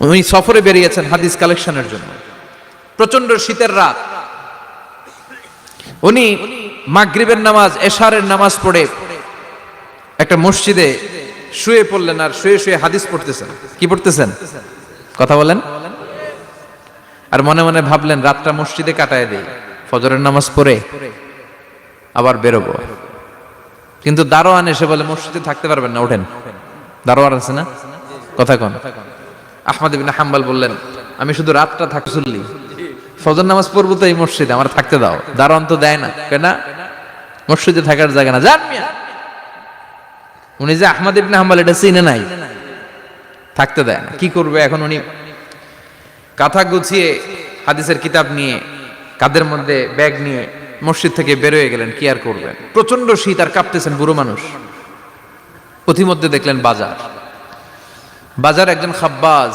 উনি সফরে বেরিয়েছেন হাদিস কালেকশনের জন্য। প্রচন্ড শীতের রাত, উনি মাগরিবের নামাজ, এশারের নামাজ পড়ে একটা মসজিদে শুয়ে পড়লেন, আর শুয়ে শুয়ে হাদিস পড়তেছেন। কি পড়তেছেন? কথা বলেন। আর মনে মনে ভাবলেন রাতটা মসজিদে কাটায় দেই, ফজরের নামাজ পড়ে আবার বেরোবো। কিন্তু দারোয়ান এসে বলে মসজিদে থাকতে পারবেন না, ওঠেন। দারোয়ান আছে না? কথা কোন? আহমদ ইবনে হাম্বল বললেন আমি শুধু রাতটা থাকতে চললি, ফজর নামাজ পড়বো তো এই মসজিদে, আমার থাকতে দাও। দারোয়ান তো দেয় না, কেন? মসজিদে থাকার জায়গা না, যান মিয়া। উনি যে আহমদ ইবনে হাম্বল এটা চিনে নাই, থাকতে দেয় না। কি করবে এখন? উনি কাঁথা গুছিয়ে হাদিসের কিতাব নিয়ে কাঁধের মধ্যে ব্যাগ নিয়ে মসজিদ থেকে বেরোয় গেলেন। কি আর করবেন, প্রচন্ড শীত, আর কাঁপতেছেন, বুড়ো মানুষ। পথিমধ্যে দেখলেন বাজার। বাজার একজন খাব্বাজ,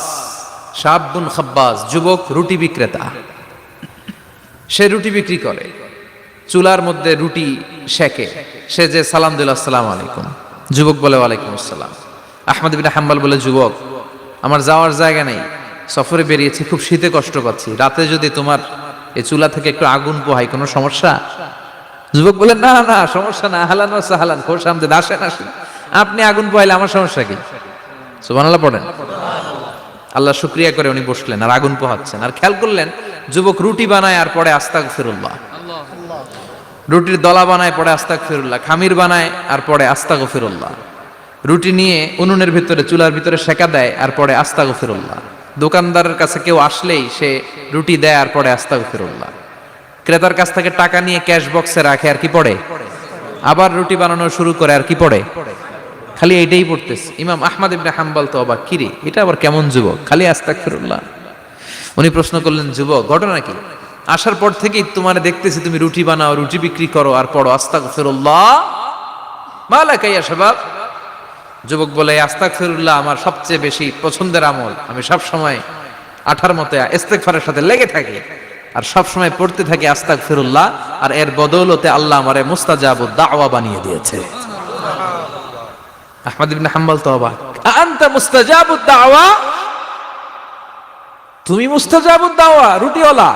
শাবুন খাব্বাজ, যুবক রুটি বিক্রেতা। সে রুটি বিক্রি করে, চুলার মধ্যে রুটি সেকে। সে যে সালাম দিল আসসালামু আলাইকুম, যুবক বলে ওয়ালাইকুম আসসালাম। আহমদ ইবনে হাম্বল বলে যুবক আমার যাওয়ার জায়গা নেই, সফরে বেরিয়েছি, খুব শীতে কষ্ট পাচ্ছি, রাতে যদি তোমার এই চুলা থেকে একটু আগুন পোহাই কোনো সমস্যা? যুবক বলে না না সমস্যা না, আহলান ওয়া সাহলান, খোশ আমদেদ, আসেন আসেন, আপনি আগুন পোহাইলে আমার সমস্যা কি? সুবহানাল্লাহ পড়েন। আল্লাহ শুকরিয়া করে উনি বসলেন আর আগুন পোহাচ্ছেন। আর খেয়াল করলেন যুবক রুটি বানায় আর পরে আস্তাগফিরুল্লাহ, রুটির দলা বানায় পরে আস্তাগফিরুল্লাহ, খামির বানায় আর পরে আস্তাগফিরুল্লাহ, রুটি নিয়ে উনুনের ভিতরে চুলার ভিতরে সেকা দেয় আর পরে আস্তাগফিরুল্লাহ। দোকানদারের কাছে কেউ আসলেই সে রুটি দেয় আর পরে আস্তাগফিরুল্লাহ। ক্রেতার কাছ থেকে টাকা নিয়ে ক্যাশ বক্সে রাখে আর কি পড়ে, আবার রুটি বানানো শুরু করে আর কি পড়ে, খালি এইটাই পড়তেছে। ইমাম আহমদ ইবনে হাম্বল তো অবাক, কিরে এটা আবার কেমন যুবক, খালি আস্তাগফিরুল্লাহ। উনি প্রশ্ন করলেন যুবক ঘটনা কি? আসার পর থেকেই তোমার দেখতেছি তুমি রুটি বানাও, রুটি বিক্রি করো আর পড়ো আস্তাগফিরুল্লাহ, মালাকা ইয়া শাবাব। যুবক বলে আস্তাগফিরুল্লাহ আমার সবচেয়ে বেশি পছন্দের আমল, আমি সব সময় আঠার মতো ইস্তেগফারের সাথে লেগে থাকি আর সব সময় পড়তে থাকি আস্তাগফিরুল্লাহ, আর এর বদৌলতে আল্লাহ আমারে মুস্তাজাবুদ দাওয়া বানিয়ে দিয়েছে। আহমদ ইবনে হাম্বল তো অবাক, আনতা মুস্তাজাবুদ দাওয়া, তুমি মুস্তাজাবুদ দাওয়া, রুটিওয়ালা।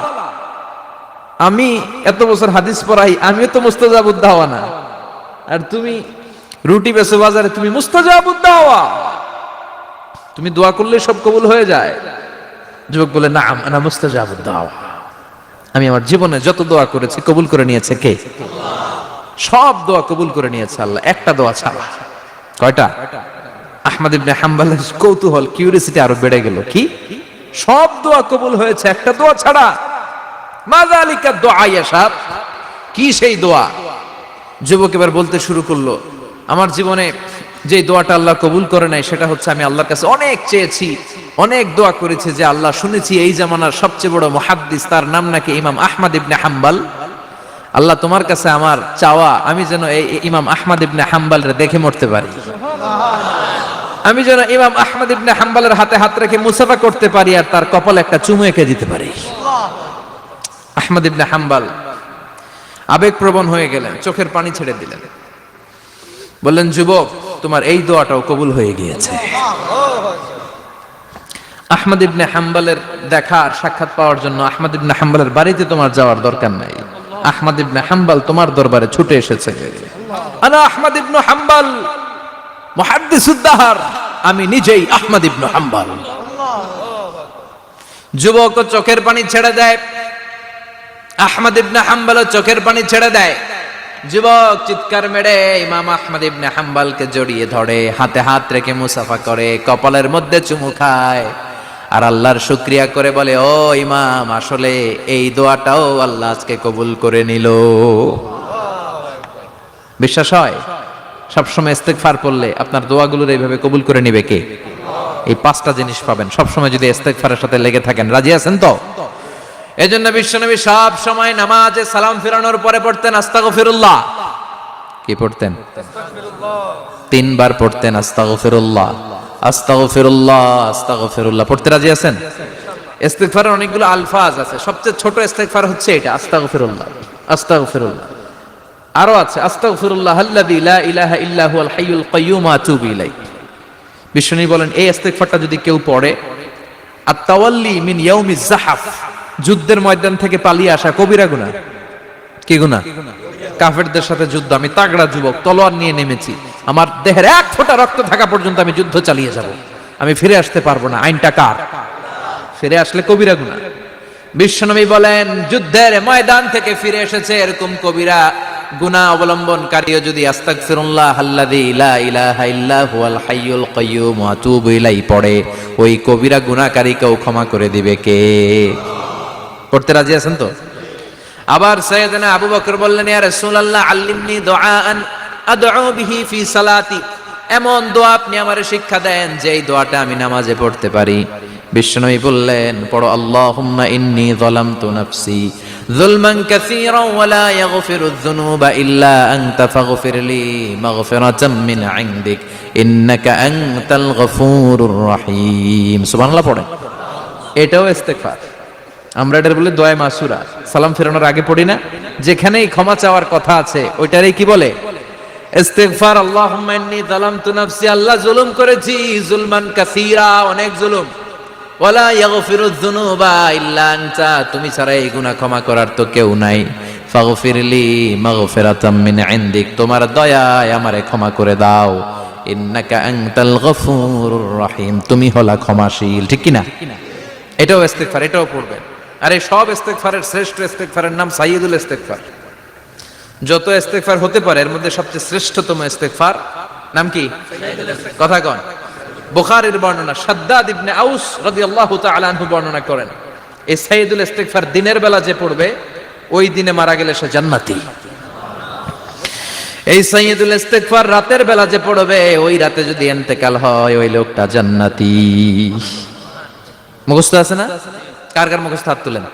আমি এত বছর হাদিস পড়াই, আমিও তো মুস্তাজাবুদ দাওয়া না, আর তুমি রুটি বেচো বাজারে, তুমি মুস্তাজাবুদ দাওয়া, তুমি দোয়া করলে সব কবুল হয়ে যায়। যুবক বলে নাম আনা মুস্তাজাবুদ দাওয়া, আমি আমার জীবনে যত দোয়া করেছি কবুল করে নিয়েছে কে? সব দোয়া কবুল করে নিয়েছে আল্লাহ, একটা দোয়া ছাড়া। কয়টা? আহমদ ইবনে হাম্বলের কৌতূহল, কিউরিওসিটি আরো বেড়ে গেল। কি? সব দোয়া কবুল হয়েছে একটা দোয়া ছাড়া। মাযালিকা দোয়া ইয়া শাব, কি সেই দোয়া? যুবক এবার বলতে শুরু করলো আমার জীবনে যে দোয়াটা আল্লাহ কবুল করে নাই সেটা হচ্ছে আমি আল্লাহর কাছে অনেক চেয়েছি, অনেক দোয়া করেছি যে আল্লাহ শুনেছি এই জামানার সবচেয়ে বড় মুহাদ্দিস, তার নাম নাকি ইমাম আহমদ ইবনে হাম্বল। আল্লাহ তোমার কাছে আমার চাওয়া আমি যেন এই ইমাম আহমদ ইবনে হাম্বলরে দেখে মরতে পারি, আমি যেন ইমাম আহমদ ইবনে হাম্বলের হাতে হাত রেখে মুসাফা করতে পারি আর তার কপালে একটা চুমু এঁকে দিতে পারি। আহমদ ইবনে হাম্বল আবেগপ্রবণ হয়ে গেলেন, চোখের পানি ছেড়ে দিলেন, বললেন যুবক তোমার এই দোয়াটাও কবুল হয়ে গিয়েছে। আহমদ ইবনে হাম্বলের দেখা আর সাক্ষাৎ পাওয়ার জন্য আহমদ ইবনে হাম্বলের বাড়িতে তোমার যাওয়ার দরকার নাই, আহমদ ইবনে হাম্বল তোমার দরবারে ছুটে এসেছে। আনা আহমদ ইবনে হাম্বল মুহাদ্দিসুদ দাহর, আমি নিজেই আহমদ ইবনে হাম্বল। যুবক চোখের পানি ছেড়ে দেয়, আহমদ ইবনে হাম্বল চোখের পানি ছেড়ে দেয়। যুবক চিৎকার মেরে ইমাম আহমদ ইবনে হাম্বলকে জড়িয়ে ধরে, হাতে হাত রেখে মুসাফা করে, কপালের মধ্যে চুমু খায় আর আল্লাহর শুকরিয়া করে বলে ও ইমাম, আসলে এই দোয়াটাও আল্লাহ আজকে কবুল করে নিল। বিশ্বাস হয় সবসময় ইস্তেগফার করলে আপনার দোয়াগুলোর এইভাবে কবুল করে নিবে কে? এই পাঁচটা জিনিস পাবেন সবসময় যদি ইস্তেগফারের সাথে লেগে থাকেন। রাজি আছেন তো? এজন্য বিশ্বনবী সব সময় নামাজে সালাম ফিরানোর পরে পড়তেন আস্তাগফিরুল্লাহ। কি পড়তেন? তিনবার পড়তেন আস্তাগফিরুল্লাহ, আস্তাগফিরুল্লাহ, আস্তাগফিরুল্লাহ। পড়তে রাজি আছেন? ইস্তেগফারের অনেকগুলো আলফাজ আছে, সবচেয়ে ছোট ইস্তেগফার হচ্ছে এটা আস্তাগফিরুল্লাহ, আস্তাগফিরুল্লাহ। আরো আছে আস্তাগফিরুল্লাহ আল্লাযী লা ইলাহা ইল্লা হুয়াল হাইয়ুল কাইয়্যুম আতুবু ইলাইহি। বিশ্বনবী বলেন এই ইস্তেগফারটা যদি কেউ পড়ে আত-তাওয়াল্লি মিন ইয়াউমিজ যাহাফ, যুদ্ধের ময়দান থেকে পালিয়ে আসা কবিরা গুনাহ। কি গুনাহ? কাফেরদের সাথে যুদ্ধ। আমি তাগড়া যুবক, তলোয়ার নিয়ে নেমেছি, আমার দেহের এক ফোঁটা রক্ত থাকা পর্যন্ত আমি যুদ্ধ চালিয়ে যাব, আমি ফিরে আসতে পারবো না। আইনটা কার? ফিরে আসলে কবিরা গুনাহ। বিশ্বনবী বলেন, যুদ্ধের ময়দান থেকে ফিরে এসেছে এরকম কবিরা গুনাহ অবলম্বনকারীও যদি আস্তাগফিরুল্লাহ আল্লাযী লা ইলাহা ইল্লা হুয়াল হাইয়ুল কাইয়্যুম ওয়া আতুবু ইলাইহি পড়ে, ওই কবিরা গুনাহকারীকেও ক্ষমা করে দিবে কে? পড়তে রাজি আছেন তো? আবার সাইয়েদনা আবু বকর বললেন, ইয়া রাসূলুল্লাহ আল্লিমনি দুআআন আদউ বিহি ফি সালাতি, এমন দোয়া আপনি আমারে শিক্ষা দেন যে এই দোয়াটা আমি নামাজে পড়তে পারি। বিশ্বনবী বললেন, পড়ো আল্লাহুম্মা ইন্নী যালামতু নাফসি যুলমান কাসীরান ওয়া লা ইয়াগফিরুয যুনুবা ইল্লা আনতা ফাগফিরলি মাগফিরাতাম মিন ইনদিক ইন্নাকা আনতাল গফুরুর রহিম। সুবহানাল্লাহ পড়ে। এটাও ইস্তেগফার। আমরা এটার বলে দোয়া মাসুরা, সালাম ফেরানোর আগে পড়ি না? যেখানেই ক্ষমা চাওয়ার কথা আছে ওইটারই কি বলে? ইস্তিগফার। আল্লাহুম্মা ইন্নী যালামতু নাফসি, আল্লাহ জুলুম করেছি, যুলমান কাসীরা, অনেক জুলুম। ওয়ালা ইয়াগফিরুয যুনুবা ইল্লা আনতা, তুমি ছাড়া এই গুনাহ ক্ষমা করার তো কেউ নাই। ফাগফিরলি মাগফিরাতাম মিন ইনদিক, তোমার দয়ায় আমারে ক্ষমা করে দাও। ইন্নাকা আনতাল গফুরুর রহিম, তুমি হলা ক্ষমাশীল। ঠিক কি না? এটাও ইস্তিগফার, এটাও পড়বেন। আর এই সব ইস্তেগফারের শ্রেষ্ঠ ইস্তেগফারের নাম সাইয়্যিদুল ইস্তেগফার। যত ইস্তেগফার হতে পারে এর মধ্যে সবচেয়ে শ্রেষ্ঠতম ইস্তেগফার নাম কি? কথা কন। বুখারীর বর্ণনা, শাদ্দাদ ইবনে আউস রাদিয়াল্লাহু তাআলা আনহু বর্ণনা করেন, এই সাইয়্যিদুল ইস্তেগফার দিনের বেলা যে পড়বে ওই দিনে মারা গেলে সে জান্নাতি। এই সাইয়্যিদুল ইস্তেগফার রাতের বেলা যে পড়বে ওই রাতে যদি ইন্তেকাল হয় ওই লোকটা জান্নাতি। মুখস্থ আছে না? কার কার মুখস্থ হাত তুলেন।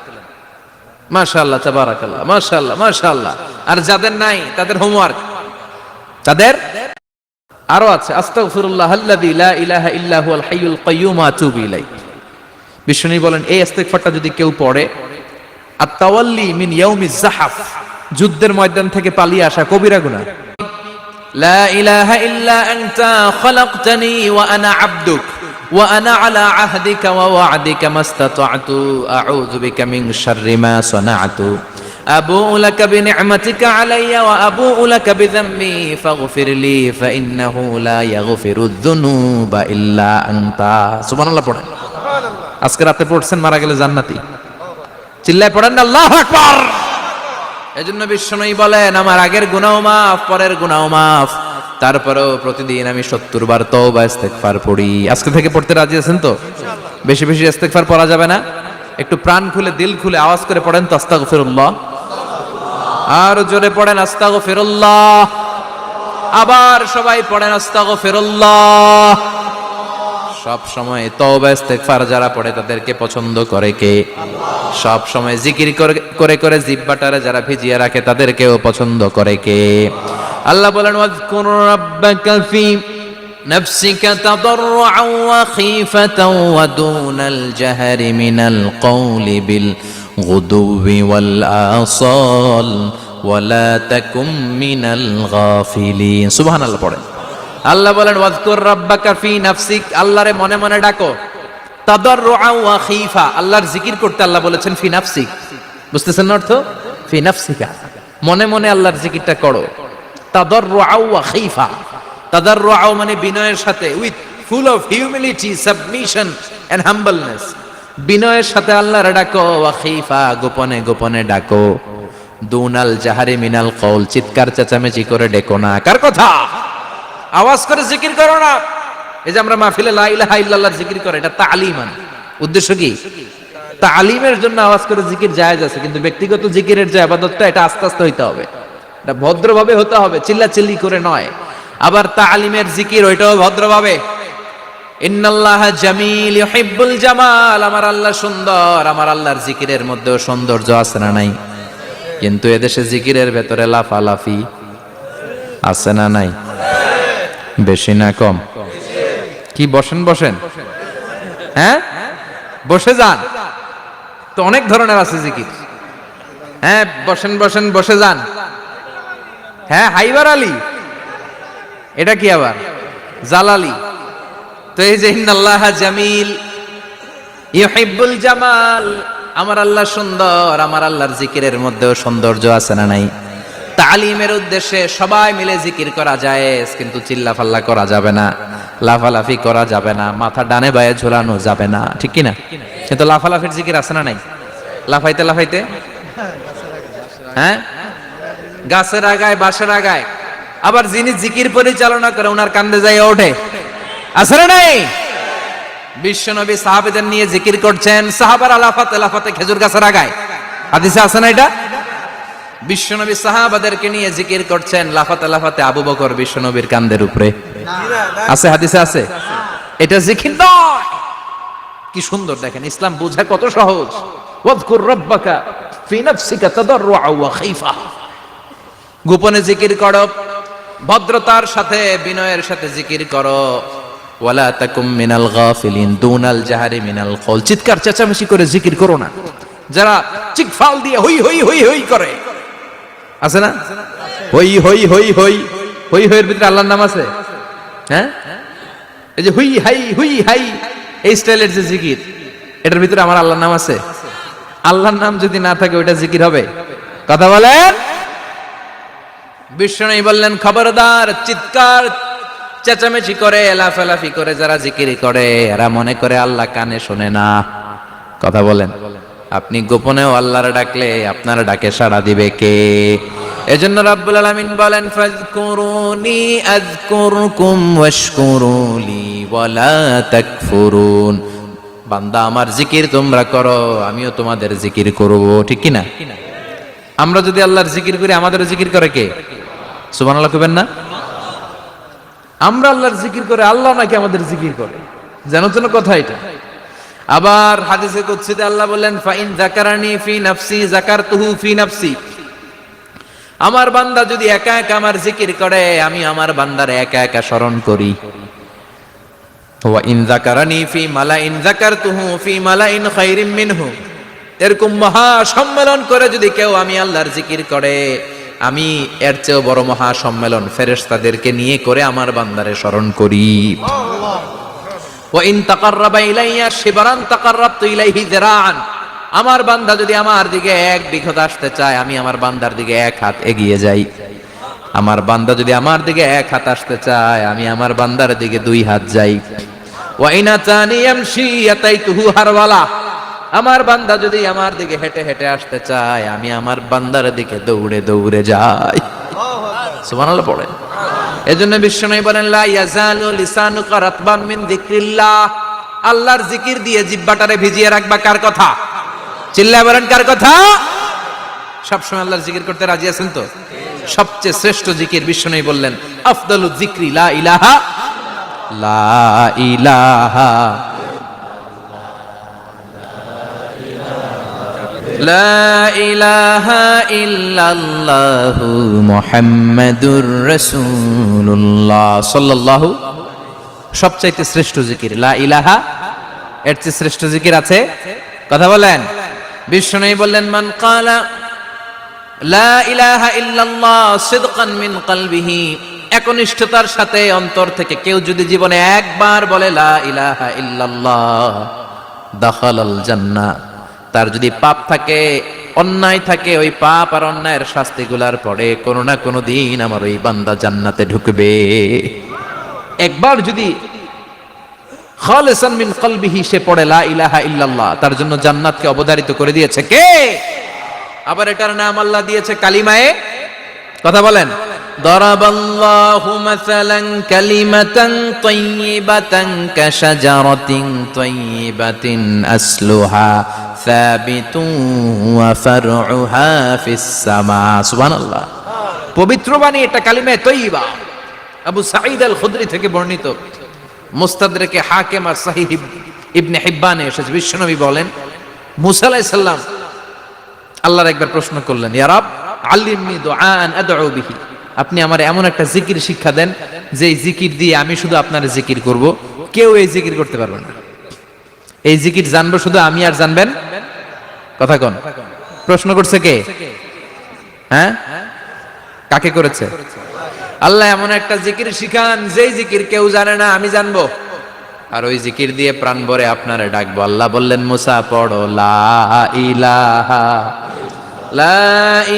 মাশাআল্লাহ, তাবারাকাল্লাহ, মাশাআল্লাহ, মাশাআল্লাহ। আর যাদের নাই তাদের হোমওয়ার্ক, তাদের আরো আছে। আস্তাগফিরুল্লাহ আল্লাযী লা ইলাহা ইল্লা হুয়াল হাইয়ুল কাইয়্যুম ওয়া আতুবু ইলাইহি। বিশ্বনবী বলেন, এই ইস্তেগফারটা যদি কেউ পড়ে, আত-তাওয়াল্লি মিন ইয়াউমিজ যাহাফ, যুদ্ধের ময়দান থেকে পালিয়ে আসা কবিরা গুনাহ। লা ইলাহা ইল্লা আনতা খালাকতানি ওয়া আনা আবদুক ওয়া আনা আলা আহদিকা ওয়া ওয়া'দিকা মাস্তাতা'তু আউযু বিকা মিন শাররি মা সানা'তু আবু'ু লাকা বিনি'মাতিকা আলাইয়া ওয়া আবু'ু লাকা বিযামবি ফাগফিরলি ফাইন্নাহু লা ইয়াগফিরুয যুনুবা ইল্লা আনতা। সুবহানাল্লাহ পড়েন। আজকে রাতে পড়ছেন, মারা গেলে জান্নাতি। চিল্লায় পড়েন আল্লাহু আকবার। এজন্য বিশ্বনবী বলেন, আমার আগের গুনাহ মাফ, পরের গুনাহ মাফ, তারপরেও প্রতিদিন আমি 70 বার তওবা ইস্তেগফার পড়ি। আজকে থেকে পড়তে রাজি আছেন তো? বেশি বেশি ইস্তেগফার পড়া যাবে না? একটু প্রাণ খুলে দিল খুলে আওয়াজ করে পড়েন তো আস্তাগফিরুল্লাহ। আর জোরে পড়েন আস্তাগফিরুল্লাহ। আবার সবাই পড়েন আস্তাগফিরুল্লাহ। সব সময় তওবা ইস্তেগফার যারা পড়ে তাদেরকে পছন্দ করে কে? সব সময় জিকির করে করে জিহ্বাটারে যারা ভিজিয়ে রাখে তাদেরকেও পছন্দ করে কে? আল্লাহ বলেন, ওয়াজকুর রাব্বাকা ফি নাফসিকা তাদাররুআন ওয়া খীফাতান ওয়া দুনাল জাহরি মিনাল কওলি বিল গুদুবি ওয়াল আসাল ওয়া লা তাকুম মিনাল গাফিলিন। সুবহানাল্লাহ পড়েন। আল্লাহ বলেন, ওয়াজকুর রাব্বাকা ফি নাফসিক, আল্লাহরে মনে মনে ডাকো। তাদাররুআন ওয়া খীফা, আল্লাহর জিকির করতে আল্লাহ বলেছেন ফি নাফসিক। বুঝতেছেন না অর্থ? ফি নাফসিকা, মনে মনে আল্লাহর জিকিরটা করো। তাদাররুআন ওয়া খীফা, তাদাররুআ মানে বিনয়ের সাথে, with full of humility, submission and humbleness. বিনয়ের সাথে আল্লাহর ডাকো। ওয়া খীফা, গোপনে গোপনে ডাকো। দুনাল জাহারি মিনাল কওল, চিৎকার চেঁচামেচি করে ডেকো না। কার কথা? আওয়াজ করে জিকির করো না। এই যে আমরা মাহফিলে লা ইলাহা ইল্লাল্লাহ জিকির করে, এটা তালিমান। উদ্দেশ্য কি? তালিমের জন্য আওয়াজ করে জিকির জায়েজ আছে, কিন্তু ব্যক্তিগত জিকিরের যে ইবাদতটা এটা আস্তে আস্তে হইতে হবে, এটা ভদ্রভাবে হতে হবে, চিল্লাচিল্লি করে নয়। আবার তালিমের জিকির ওইটাও ভদ্রভাবে। ইন্নাল্লাহা জামিল ইউহিব্বুল জামাল, আমার আল্লাহ সুন্দর, আমার আল্লাহর জিকিরের মধ্যেও সৌন্দর্য আছে না নাই? কিন্তু এদেশে জিকিরের ভেতরে লাফালাফি আছে না নাই? বেশি না কম? কি বসেন বসেন, হ্যাঁ বসে যান তো, অনেক ধরনের আছে জিকির। হ্যাঁ বসেন বসেন, বসে যান। হ্যাঁ হাইবার আলী, এটা কি আবার জালালি? তো এই যে ইন্নাল্লাহা জামিল, ইউহিব্বুল জামাল, আমার আল্লাহ সুন্দর, আমার আল্লাহর জিকিরের মধ্যেও সৌন্দর্য আছে না নাই? তালিমের উদ্দেশ্যে সবাই মিলে জিকির করা যায়, কিন্তু চিল্লাফাল্লা করা যাবে না, লাফালাফি করা যাবে না, মাথা ডানে বায়ে ঝোলানো যাবে না, ঠিক কি না? কিন্তু লাফালাফির জিকির আছে না নাই? লাফাইতে লাফাইতে, হ্যাঁ, গাছের আগায় বাঁশের আগায়, আবার যিনি জিকির পরিচালনা করে ওনার কান্দে যায় ওঠে, আছে না নাই? বিশ্বনবী সাহাবীদের নিয়ে জিকির করছেন, সাহাবারা লাফাতে লাফাতে খেজুর গাছের আগায়, হাদিসে আছে না এটা? বিশ্বনবী সাহাবাদেরকে নিয়ে জিকির করছেন, লাফাতে লাফাতে আবু বকর বিশ্বনবীর কান্দের উপরে, আছে হাদিসে আছে। এটা জিকির নয়। কি সুন্দর দেখেন, ইসলাম বোঝা কত সহজ। ওয়াযকুর রাব্বাকা ফি নাফসিকা তাদাররুআ ওয়া খাইফা, গোপনে জিকির করো, ভদ্রতার সাথে বিনয়ের সাথে জিকির করো। ওয়ালা তাকুম মিনাল গাফিলিন দুনাল জাহারি মিনাল কওল, চিৎকার চেঁচামেচি করে জিকির করো না। যারা চিকফাল দিয়ে হই হই হই হই করে, আছে না? হই হই হই হই হই হইয়ের ভিতরে আল্লাহর নাম আছে, হ্যাঁ? এই যে হুই হাই হুই হাই, এই স্টাইলের যে জিকির, এটার ভিতরে আমার আল্লাহর নাম আছে? আল্লাহর নাম যদি না থাকে ওইটা জিকির হবে? কথা বলেন। বিষ্ণু বললেন, খবরদার, চিৎকার চেঁচামেচি করে লাফালাফি করে যারা জিকির করে এরা মনে করে আল্লাহ কানে শোনে না। কথা বলেন। আপনি গোপনেও আল্লাহর ডাকলে আপনার ডাকে সাড়া দিবে কে? এজন্য রাব্বুল আলামিন বলেন, ফাযকুরুনি আযকুরকুম ওয়াশকুরুলি ওয়ালা তাকফুরুন। বান্দা আমার জিকির তোমরা করো, আমিও তোমাদের জিকির করব, ঠিক কি না? আমরা যদি আল্লাহর জিকির করি, আমাদের জিকির করে কে? সুবহানাল্লাহ কইবেন না? আমরা আল্লাহর জিকির করে, আল্লাহ নাকি আমাদের জিকির করে, জানো তো না কথা এটা? আবার হাদিসে কুদসিতে আল্লাহ বলেন, ফাইন যাকারানি ফি নাফসি যাকারতুহু ফি নাফসি, আমার বান্দা যদি একা একা আমার জিকির করে, আমি আমার বান্দারে একা একা স্মরণ করি। ওয়া ইন যাকারানি ফি মালাইন যাকারতুহু ফি মালাইন খায়রিম মিনহু, এরকম মহা সম্মেলন করে যদি কেউ আমি আল্লাহর জিকির করে, আমি এর চেয়েও বড় মহা সম্মেলন ফেরেশতাদেরকে নিয়ে করে আমার বান্দারে স্মরণ করি। ওয়া ইন তাকাররাবা ইলাইয়া শিবরান তাকাররাবতু ইলাইহি যিরাআন, আমার বান্দা যদি আমার দিকে এক বিঘত আসতে চায়, আমি আমার বান্দার দিকে এক হাত এগিয়ে যাই। আমার বান্দা যদি আমার দিকে এক হাত আসতে চায়, আমি আমার বান্দার দিকে দুই হাত যাই। ওয়া ইন আতানি ইয়ামশি আতাইতুহু হারওয়ালা, আমার বান্দা যদি আমার দিকে হেঁটে হেঁটে আসতে চায়, আমি আমার বান্দার দিকে দৌড়ে দৌড়ে যাই। সুবহানাল্লাহ পড়েন। এজন্য বিশ্বনবী বলেন, লা ইয়াজালু লিসানুকা রাতবান মিন যিকরিল্লাহ, আল্লাহর জিকির দিয়ে জিহ্বাটারে ভিজিয়ে রাখবা। কার কথা? চিল্লায় বলেন, কার কথা? সবসময় আল্লাহর জিকির করতে রাজি আছেন তো? সবচেয়ে শ্রেষ্ঠ জিকির বিশ্বনবী বললেন, আফদালু যিকরি লা ইলাহা লা ইলাহা লা ইলাহা ইল্লাল্লাহু মুহাম্মাদুর রাসূলুল্লাহ সাল্লাল্লাহু। সবচাইতে শ্রেষ্ঠ জিকির লা ইলাহা, এর চেয়ে শ্রেষ্ঠ জিকির আছে? কথা বলেন। বিশ্বনবী বললেন, মান ক্বালা লা ইলাহা ইল্লাল্লাহ সিদকান মিন কলবিহি, একনিষ্ঠতার সাথে অন্তর থেকে কেউ যদি জীবনে একবার বলে লা ইলাহা ইল্লাল্লাহ, দাখালাল জান্নাহ, তার যদি পাপ থাকে, অন্যায় থাকে, ওই পাপ আর অন্যায়ের শাস্তিগুলার পরে কোনো না কোনো দিন আমার ওই বান্দা জান্নাতে ঢুকবে। একবার যদি খালিসান মিন কলবিহি সে পড়ে লা ইলাহা ইল্লাল্লাহ, তার জন্য জান্নাতকে অবধারিত করে দিয়েছে কে? আবার এটার নাম আল্লাহ দিয়েছে কালিমায়ে। কথা বলেন। দরাবাল্লাহু মাসালান কালিমাতান তাইয়িবাতান কাশাজারাতিন তাইয়িবাতিন আসলুহা সাবিতুন ওয়া ফারউহা ফিস সামা। সুবহানাল্লাহ। পবিত্র বাণী এটা কালিমায়ে তাইয়িবা। আবু সাঈদ আল খুদরি থেকে বর্ণিত, মুস্তাদরাকে হাকিম আর সহিহ ইবনে হিব্বানে এসেছে, বিশ্বনবী বলেন, মুসা আলাইহিস সালাম আল্লাহর একবার প্রশ্ন করলেন, ইয়া রাব আল্লিমনি দুআআন আদউ বিহি, আপনি আমার এমন একটা জিকির শিক্ষা দেন যে এই জিকির দিয়ে আমি শুধু আপনার জিকির করব, কেউ এই জিকির করতে পারবে না। এই জিকির জানবো শুধু আমি, আর জানবেন। কথা কোন? প্রশ্ন করছে কে? হ্যাঁ, কাকে করেছে? আল্লাহ এমন একটা জিকির শিখান যেই জিকির কেউ জানে না, আমি জানবো। আর ওই জিকির দিয়ে প্রাণ ভরে আপনারে ডাকবো। আল্লাহ বললেন মুসা পড়ো লা ইলাহা লা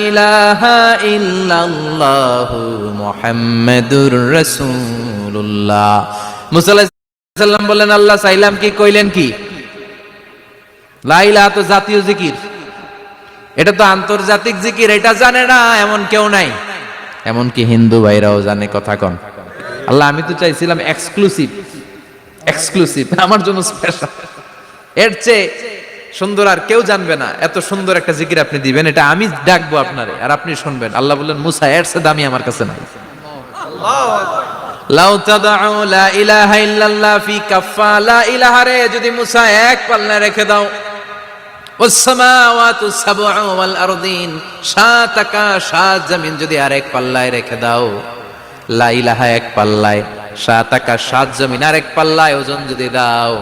ইলাহা ইল্লাল্লাহু মুহাম্মাদুর রাসূলুল্লাহ। মুসা আলাইহিস সালাম বললেন আল্লাহ চাইলাম কি, কইলেন কি? লা ইলাহা তো জাতীয় জিকির, এটা তো আন্তর্জাতিক জিকির, এটা জানে না এমন কেউ নাই। এমনকি হিন্দু ভাইরাও জানে। কথা কন আল্লাহ, আমি তো চাইছিলাম এক্সক্লুসিভ, আমার জন্য স্পেশাল, এর চেয়ে সুন্দর আর কেউ জানবে না। এত সুন্দর একটা জিকির আপনি দিবেন, এটা আমি ডাকবো আপনারে আর আপনি শুনবেন। আল্লাহ বললেন মুসা এর চেয়ে দামি আমার কাছে নাই। লাউ তাদউ লা ইলাহা ইল্লাল্লাহ ফি কাফা, লা ইলাহা রে যদি মুসা এক পাল্লায় রেখে দাও, ওয়াস সামাওয়াতু সাবউ ওয়াল আরদিন, সাত আকাশ সাত জমিন যদি আরেক পাল্লায় রেখে দাও, লা ইলাহা এক পাল্লায়, সাত আকাশ সাত জমিন আরেক পাল্লায় ওজন যদি দাও,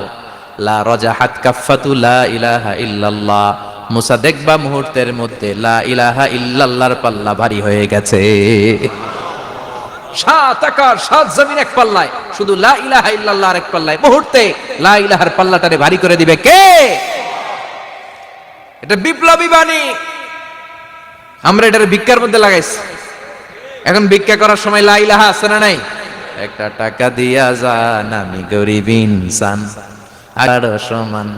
লা রাজাহাত কাফাতু লা ইলাহা ইল্লাল্লাহ, মুসা দেখবা মুহূর্তের মধ্যে লা ইলাহা ইল্লাল্লাহর পাল্লা ভারী হয়ে গেছে। সাত আকাশ সাত জমিন এক পাল্লায়, শুধু লা ইলাহা ইল্লাল্লাহ আরেক পাল্লায়, মুহূর্তে লা ইলাহার পাল্লাটারে ভারী করে দিবে কে? এটা বিপ্লবী বাণী। আমরা এটার ভিক্ষার মধ্যে লাগাইছি। এখন ভিক্ষা করার সময় লা ইলাহা আছে না নাই? একটা টাকা দিয়া যান আমি গরিব ইনসান, আর সমান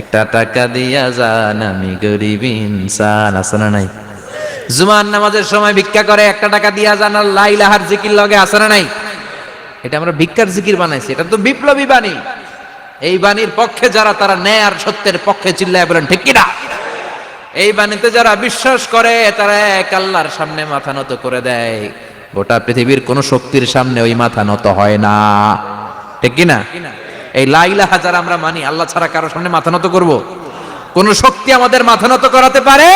একটা টাকা দিয়া যান আমি গরিব ইনসান, আছে না নাই? জুমার নামাজের সময় ভিক্ষা করে একটা টাকা দিয়া যান, আর লা ইলাহার জিকির লগে আছে না নাই? এটা আমরা ভিক্ষার জিকির বানাইছি, এটা তো বিপ্লবী বাণী। এই বাণীর পক্ষে যারা, তারা ন্যায় আর সত্যের পক্ষে চিল্লায় বলেন ঠিক কিনা? এই বাণীতে যারা বিশ্বাস করে তারা এক আল্লাহর সামনে মাথা নত করে দেয়। গোটা পৃথিবীর কোন শক্তির সামনে ওই মাথা নত হয় না, ঠিক কিনা? এই লা ইলাহা যারা আমরা মানি, আল্লাহ ছাড়া কারো সামনে মাথা নত করব? কোন শক্তি আমাদের মাথা নত করাতে পারে?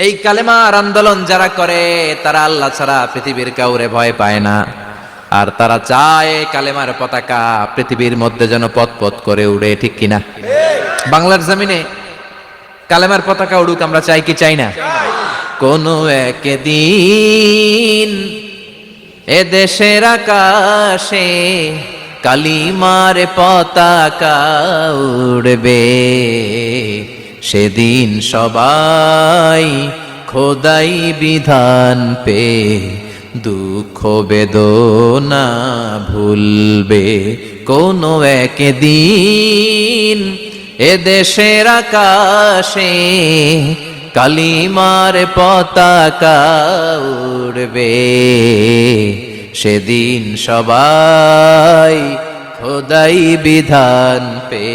এই কালেমার আন্দোলন যারা করে তারা আল্লাহ ছাড়া পৃথিবীর কাউরে ভয় পায় না। আর তারা চায় কালেমার পতাকা পৃথিবীর মধ্যে যেন পথ পথ করে উড়ে, ঠিক কিনা? বাংলার জমিনে কালেমার পতাকা উড়ুক, আমরা চাই কি চাই না? কোন একদিন এ দেশের আকাশে কালিমার পতাকা উড়বে, সেদিন সবাই খোদাই বিধান পে দুঃখ বেদনা ভুলবে। কোন একদিন এ দেশের আকাশে কালিমার পতাকা উড়বে, সেদিন সবাই খোদাই বিধান পে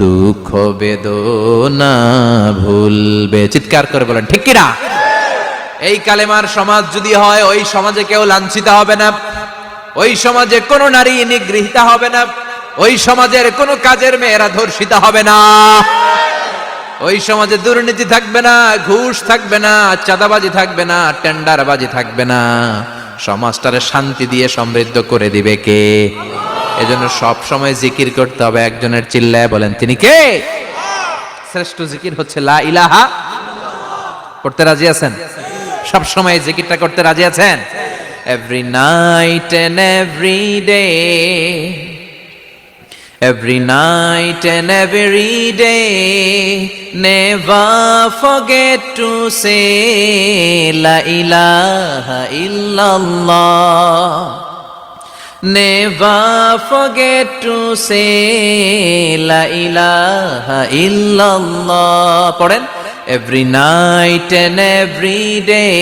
দুঃখ বেদনা ভুলবে। চিৎকার করে বলেন ঠিক কিনা? এই কালেমার সমাজ যদি হয়, ওই সমাজে কেউ লাঞ্ছিত হবে না, ওই সমাজে কোনো নারী নিগৃহীত হবে না, ওই সমাজের কোনো কাজের মেয়েরা ধর্ষিত হবে না, ওই সমাজে দুর্নীতি থাকবে না, ঘুষ থাকবে না, চাঁদাবাজি থাকবে না, টেন্ডারবাজি থাকবে না। সমাজটারে শান্তি দিয়ে সমৃদ্ধ করে দিবে কে? এজন্য সব সময় জিকির করতে হবে একজনের, চিল্লায় বলেন তিনি কে? শ্রেষ্ঠ জিকির হচ্ছে লা ইলাহা। করতে রাজি আছেন? সব সময় জিকিরটা করতে রাজি আছেন? Every night and every day, every night and every day, never forget to say la ilaha illallah, never forget to say la ilaha illallah. পড়েন, every night and every day,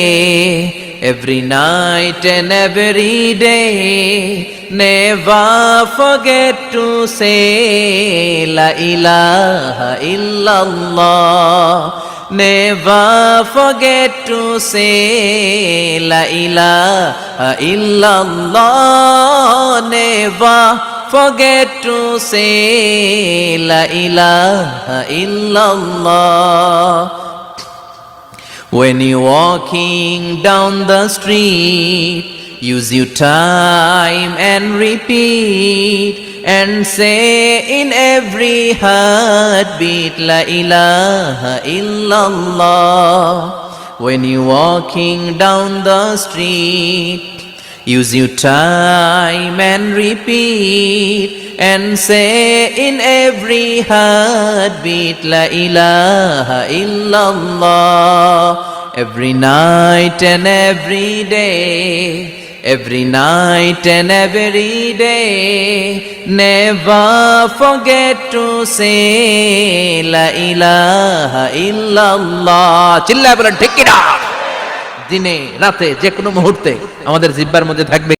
every night and every day, never forget to say la ilaha illallah, never forget to say la ilaha illallah, never forget to say la ilaha illallah. When you're walking down the street, use your time and repeat and say in every heartbeat la ilaha illallah. When you're walking down the street, Use your time and repeat and say in every heartbeat, La ilaha illallah. Every night and every day, every night and every day, never forget to say La ilaha illallah. চিল্লায় বলেন ঠিক কিনা? দিনে রাতে যে কোনো মুহূর্তে আমাদের জিহ্বার মধ্যে থাকবে